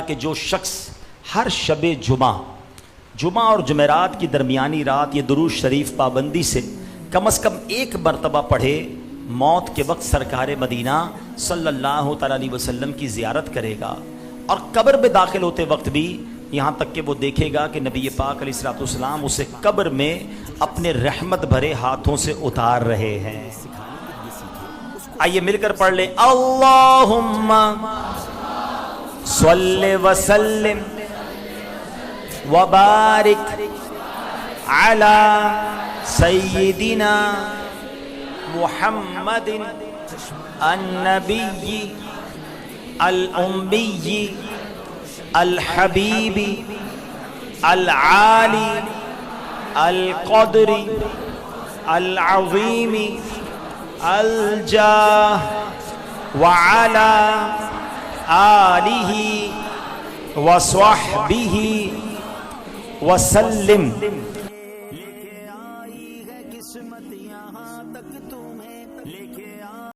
کہ جو شخص ہر شب جمعہ اور جمعرات کی درمیانی رات یہ درود شریف پابندی سے کم از کم ایک مرتبہ پڑھے، موت کے وقت سرکار مدینہ صلی اللہ تعالیٰ علیہ وسلم کی زیارت کرے گا، اور قبر میں داخل ہوتے وقت بھی یہاں تک کہ وہ دیکھے گا کہ نبی پاک علیہ الصلوۃ والسلام اسے قبر میں اپنے رحمت بھرے ہاتھوں سے اتار رہے ہیں۔ آئیے مل کر پڑھ لیں، اللہم صلی وسلم وبارک علی سیدنا محمد النبی الامی الحبیب العالی القدر العظیم الجاہ وعلی آلہ وصحبہ وسلم۔